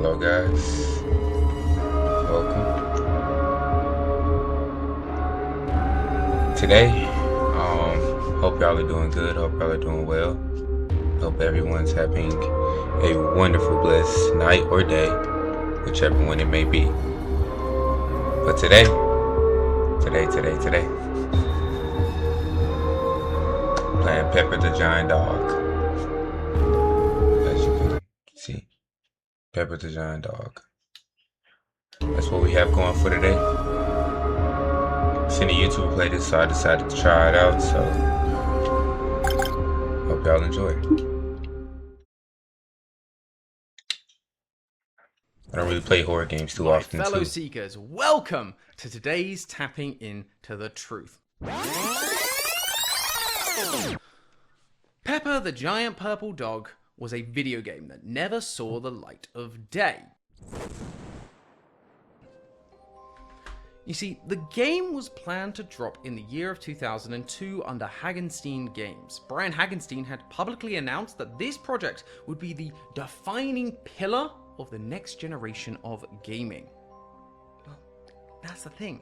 Hello guys, welcome. Today, hope y'all are doing good, hope y'all are doing well. Hope everyone's having a wonderful, blessed night or day, whichever one it may be. But today, playing Pepper the Giant Dog. As you can see, Pepper the Giant Dog. That's what we have going for today. Seen a YouTube playlist, so I decided to try it out. So, hope y'all enjoy. I don't really play horror games too often, fellow too. seekers, welcome to today's Tapping Into the Truth. Pepper the Giant Purple Dog was a video game that never saw the light of day. You see, the game was planned to drop in the year of 2002 under Hagenstein Games. Brian Hagenstein had publicly announced that this project would be the defining pillar of the next generation of gaming. Well, that's the thing.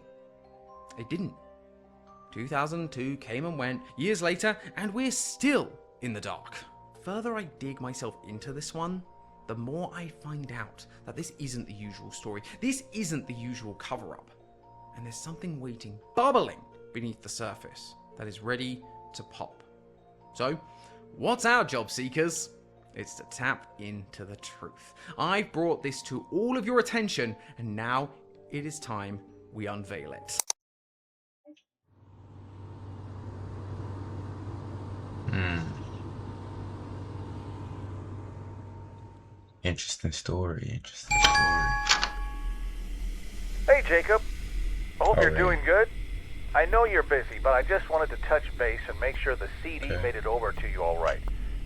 It didn't. 2002 came and went, years later, and we're still in the dark. The further I dig myself into this one, the more I find out that this isn't the usual story. This isn't the usual cover-up. And there's something waiting, bubbling beneath the surface that is ready to pop. So, what's our job, seekers? It's to tap into the truth. I've brought this to all of your attention, and now it is time we unveil it. Interesting story. Hey, Jacob. I hope you're Alright. doing good. I know you're busy, but I just wanted to touch base and make sure the CD Okay. made it over to you all right.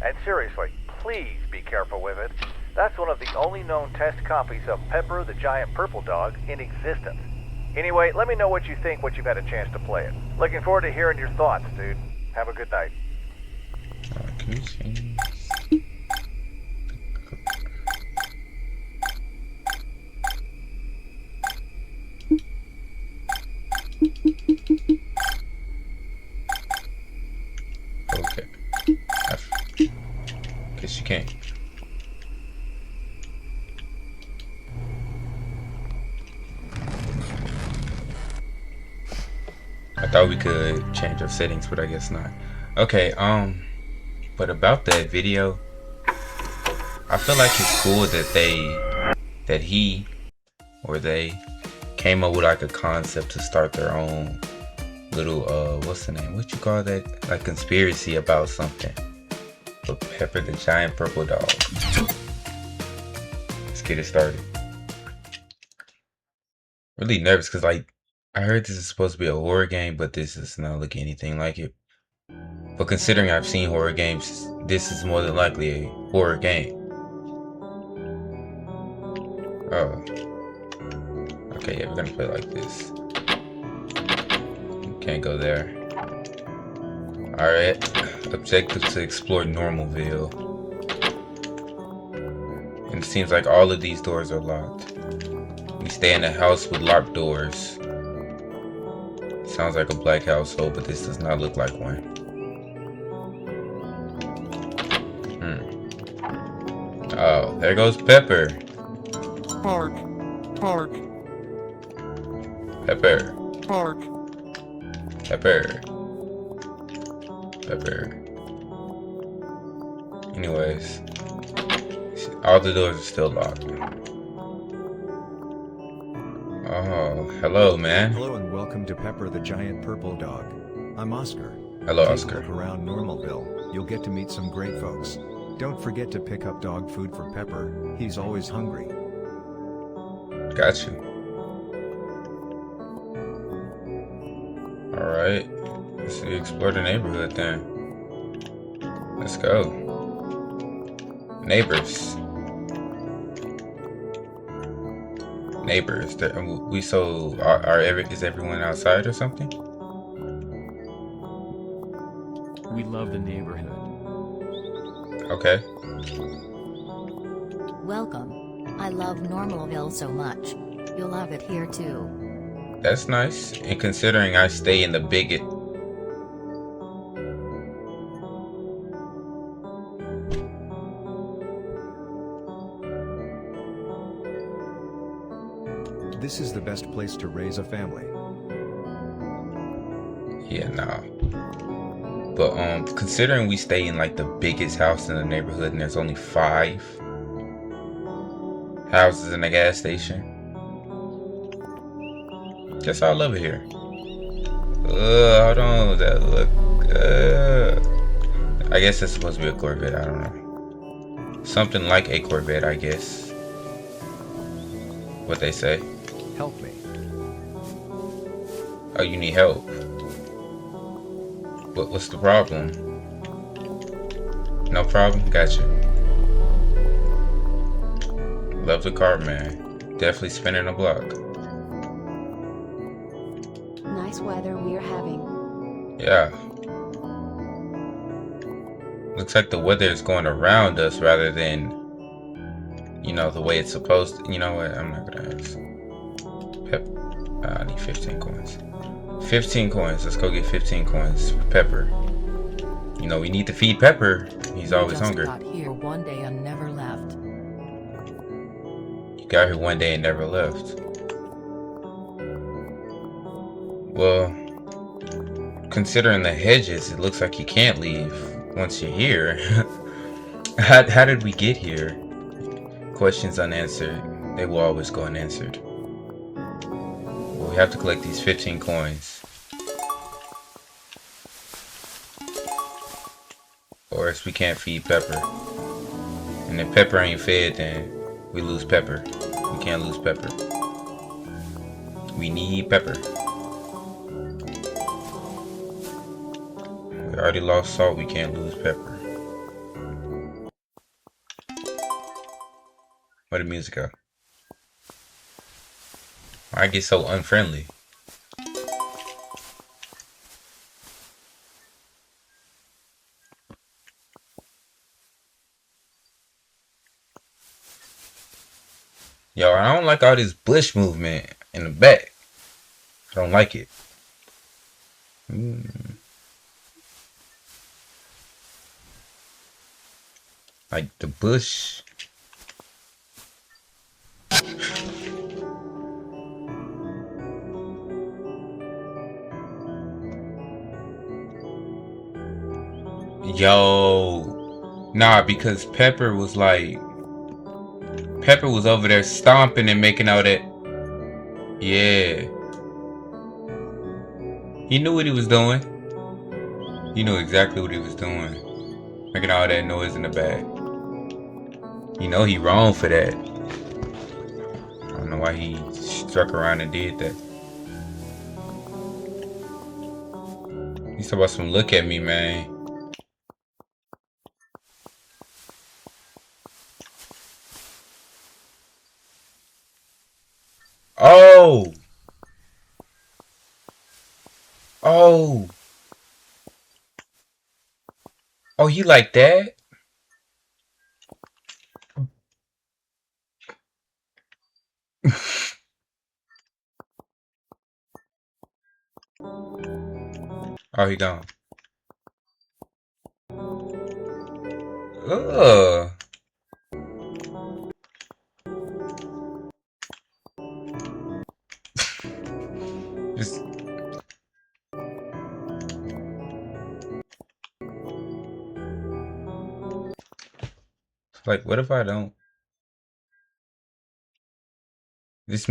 And seriously, please be careful with it. That's one of the only known test copies of Pepper the Giant Purple Dog in existence. Anyway, let me know what you think once you've had a chance to play it. Looking forward to hearing your thoughts, dude. Have a good night. Can you change? Okay. Guess you can't. I thought we could change our settings, but I guess not. Okay, but about that video, I feel like it's cool that he or they came up with like a concept to start their own little what's the name? What you call that? Like conspiracy about something. But Pepper the Giant Purple Dog. Let's get it started. Really nervous because like I heard this is supposed to be a horror game, but this does not look anything like it. But considering I've seen horror games, this is more than likely a horror game. Oh. Okay, yeah, we're gonna play like this. Can't go there. Alright. Objective to explore Normalville. And it seems like all of these doors are locked. We stay in a house with locked doors. Sounds like a black household, but this does not look like one. Oh, there goes Pepper. Bark, bark, Pepper. bark. Pepper. Anyways, all the doors are still locked. Oh, hello, man. Hello and welcome to Pepper the Giant Purple Dog. I'm Oscar. Hello, Take Oscar. a look around Normalville. You'll get to meet some great folks. Don't forget to pick up dog food for Pepper. He's always hungry. Got you. Alright. Let's see, explore the neighborhood then. Let's go. Neighbors. Is everyone outside or something? We love the neighborhood. Okay. Welcome. I love Normalville so much. You'll love it here too. That's nice. And considering I stay in the bigot. This is the best place to raise a family. Yeah, nah. But considering we stay in like the biggest house in the neighborhood and there's only 5 houses in the gas station. Guess I'll love it here. Hold on, that look. I guess that's supposed to be a Corvette. I don't know. Something like a Corvette, I guess. What they say. Help me. Oh, you need help. What's the problem? No problem? Gotcha. Love the car, man. Definitely spinning a block. Nice weather we're having. Yeah. Looks like the weather is going around us rather than, you know, the way it's supposed to. You know what? I'm not gonna ask. I need 15 coins. 15 coins. Let's go get 15 coins for Pepper. You know, we need to feed Pepper. He's always hungry. Got here one day and never left. You got here one day and never left. Well, considering the hedges, it looks like you can't leave once you're here. How did we get here? Questions unanswered. They will always go unanswered. Well, we have to collect these 15 coins. Or else we can't feed Pepper. And if Pepper ain't fed, then we lose Pepper. We can't lose Pepper. We need Pepper. We already lost Salt, we can't lose Pepper. Where the music go? I get so unfriendly. Yo, I don't like all this bush movement in the back. I don't like it. Like the bush. Yo. Nah, because Pepper was over there stomping and making all that. Yeah. He knew what he was doing. He knew exactly what he was doing. Making all that noise in the back. You know he wrong for that. I don't know why he struck around and did that. He's talking about some look at me, man. Oh! Oh! Oh, he like that? Oh, he gone. Ugh. Just... Like, what if I don't? This...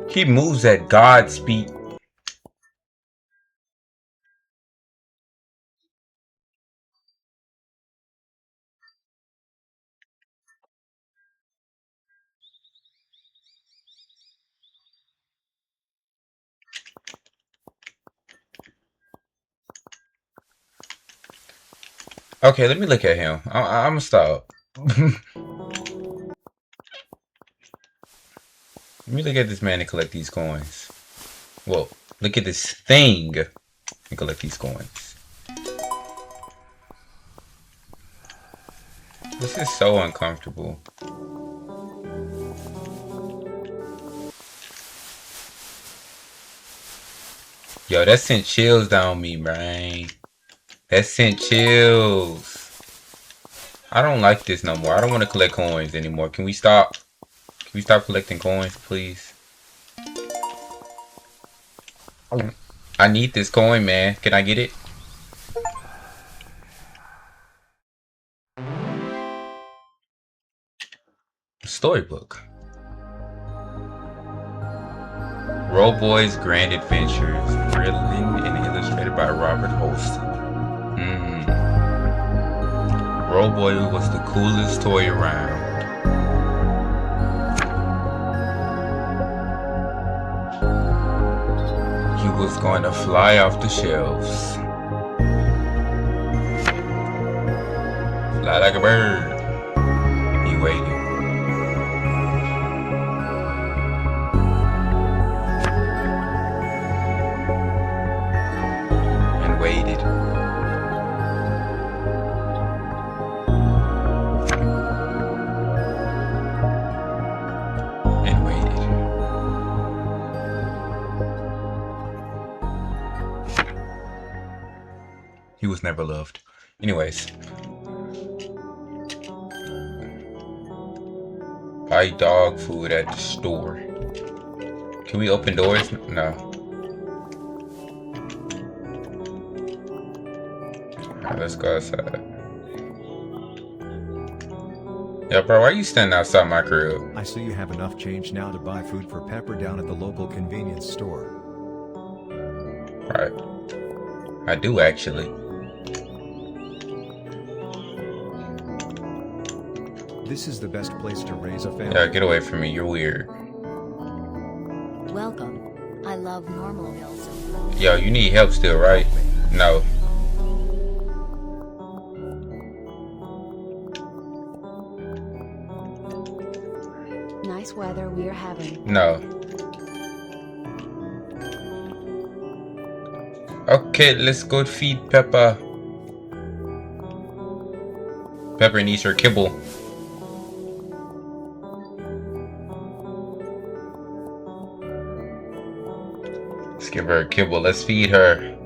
He moves at God speed. Okay, let me look at him. I'm gonna stop. Let me look at this man and collect these coins. Well, look at this thing and collect these coins. This is so uncomfortable. Yo, that sent chills down me, man. That sent chills. I don't like this no more. I don't want to collect coins anymore. Can we stop? Can we stop collecting coins, please? I need this coin, man. Can I get it? Storybook. Rollboy's Grand Adventures, written and illustrated by Robert Holston. Rollboy was the coolest toy around. He was going to fly off the shelves. Fly like a bird. He waited. And waited. And waited. He was never loved. Anyways. Buy dog food at the store. Can we open doors? No. Alright, let's go outside. Yo, bro, why you standing outside my crib? I see you have enough change now to buy food for Pepper down at the local convenience store. Right. I do actually. This is the best place to raise a family. Yeah, get away from me. You're weird. Welcome. I love Normalville so much. Yo, you need help still, right? No. Nice weather we're having. No. Okay, let's go feed Peppa. Pepper needs her kibble. Let's give her a kibble. Let's feed her.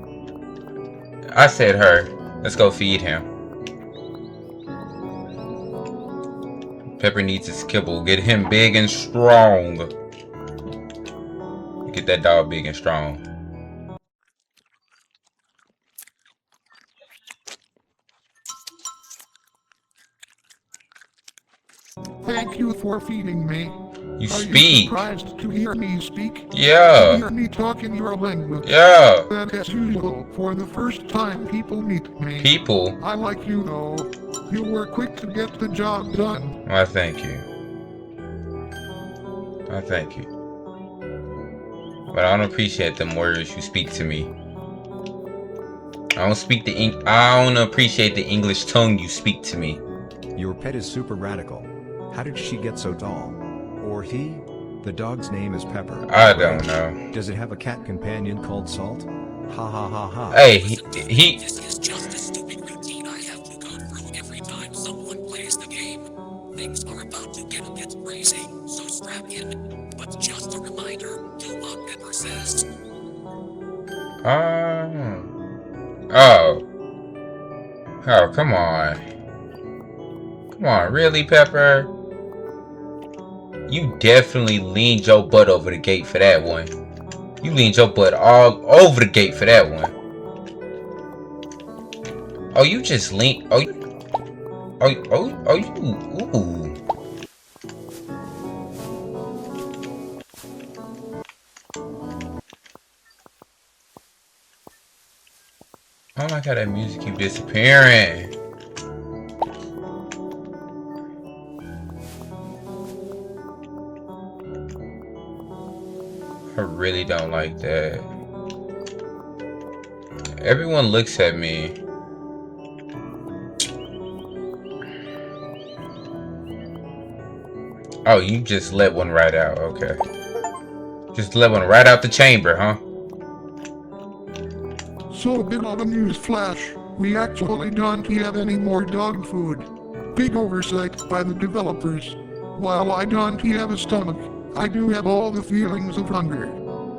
I said her. Let's go feed him. Pepper needs his kibble. Get him big and strong. Get that dog big and strong. Thank you for feeding me. You Are speak. you surprised to hear me speak? To Yeah. hear me talk in your language? Yeah. That as usual, for the first time people meet me. People. I like you though. You were quick to get the job done. I thank you. I thank you. But I don't appreciate them words you speak to me. I don't appreciate the English tongue you speak to me. Your pet is super radical. How did she get so tall? Or he? The dog's name is Pepper. I don't know. Does it have a cat companion called Salt? Ha ha ha ha. Hey, he This is just a stupid routine I have to go through every time someone plays the game. Things are about to get a bit crazy, so strap in. But just a reminder, do what Pepper says. Oh, come on. Come on, really, Pepper? You definitely leaned your butt over the gate for that one. You leaned your butt all over the gate for that one. Oh, you just leaned. Oh, you. Ooh. Oh my god, that music keep disappearing. I really don't like that. Everyone looks at me. Oh, you just let one right out. Okay. Just let one right out the chamber, huh? So a bit of a news flash. We actually don't have any more dog food. Big oversight by the developers. While I don't have a stomach, I do have all the feelings of hunger.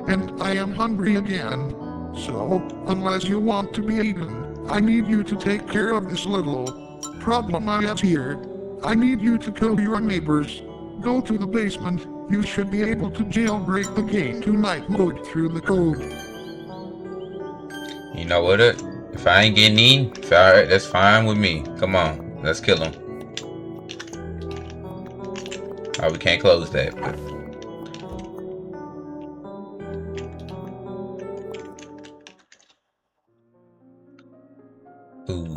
And I am hungry again. So, unless you want to be eaten, I need you to take care of this little problem I have here. I need you to kill your neighbors. Go to the basement. You should be able to jailbreak the game to night mode through the code. You know what? If I ain't getting eaten, alright, that's fine with me. Come on, let's kill him. Oh, we can't close that. But... Ooh.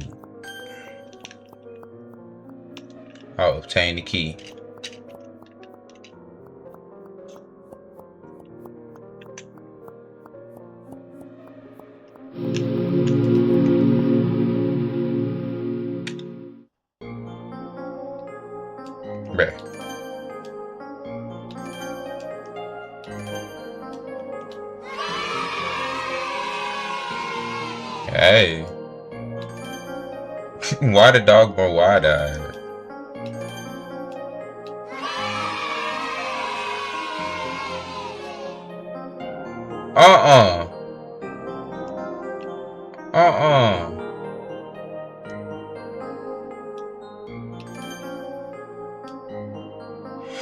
Oh, obtain the key. Bruh. Hey. Why the dog more wide-eyed?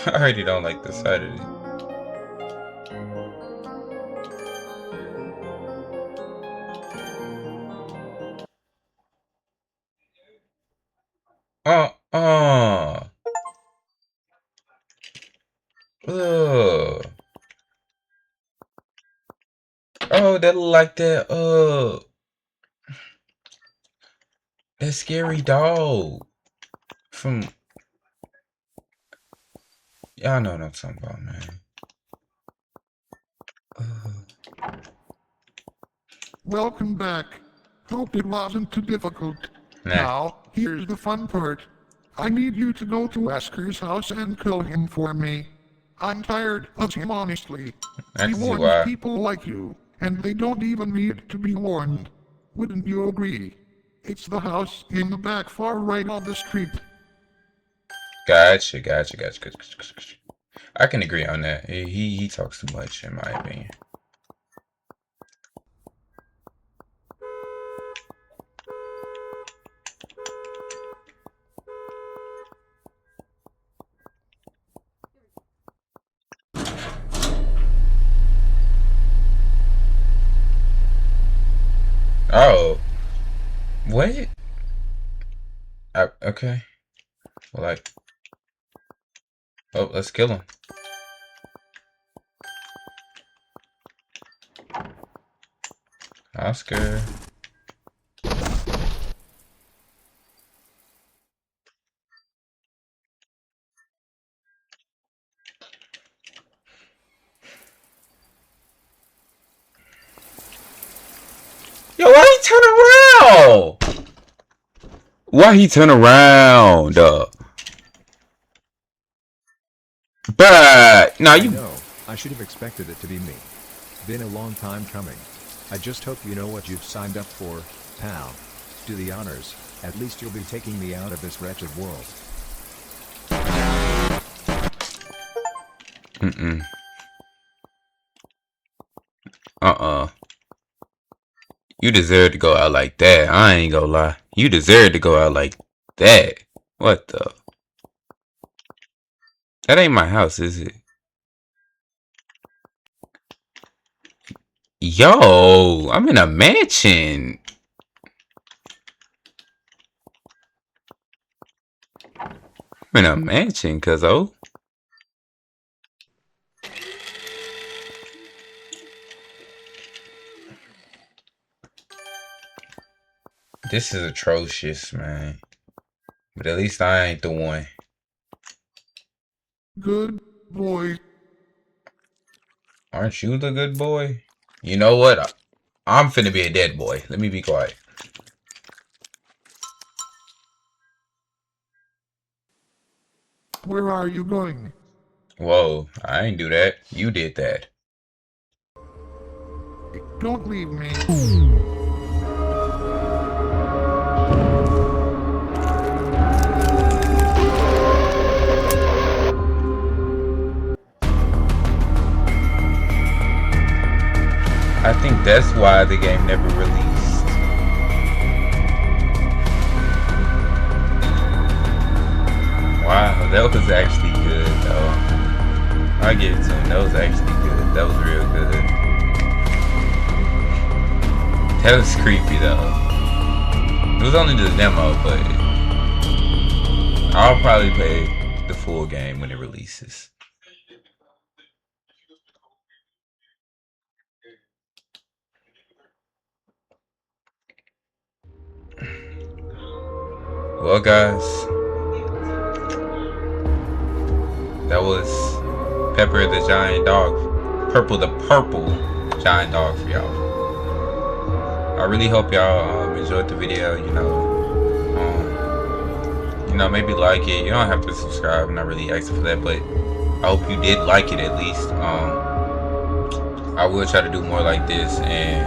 I already don't like the sight of it. Ugh. Oh, that look like that that scary dog from, y'all know what I'm talking about, man. Welcome back. Hope it wasn't too difficult. Nah. Now, here's the fun part. I need you to go to Wesker's house and kill him for me. I'm tired of him, honestly. I He can see warns why. people like you, and they don't even need to be warned. Wouldn't you agree? It's the house in the back far right on the street. Gotcha. I can agree on that. He talks too much, in my opinion. Oh, what? Okay. Well, like, oh, let's kill him. Oscar. Yo, why he turn around? Why he turn around? But now you. No, I should have expected it to be me. Been a long time coming. I just hope you know what you've signed up for, pal. Do the honors. At least you'll be taking me out of this wretched world. You deserve to go out like that. I ain't gonna lie. You deserve to go out like that. What the? That ain't my house, is it? Yo, I'm in a mansion. I'm in a mansion, cuz-o. This is atrocious, man. But at least I ain't the one. Good boy. Aren't you the good boy? You know what? I'm finna be a dead boy. Let me be quiet. Where are you going? Whoa, I ain't do that. You did that. Don't leave me. I think That's why the game never released. Wow, that was actually good though. I'll give it to him. That was actually good. That was real good. That was creepy though. It was only the demo, but I'll probably play the full game when it releases. Well, guys, that was Pepper the Giant Dog, Purple the Purple Giant Dog for y'all. I really hope y'all enjoyed the video. You know, maybe like it. You don't have to subscribe. I'm not really asking for that, but I hope you did like it at least. I will try to do more like this, and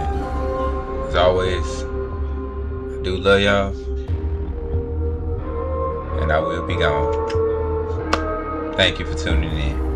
as always, I do love y'all. And I will be gone. Thank you for tuning in.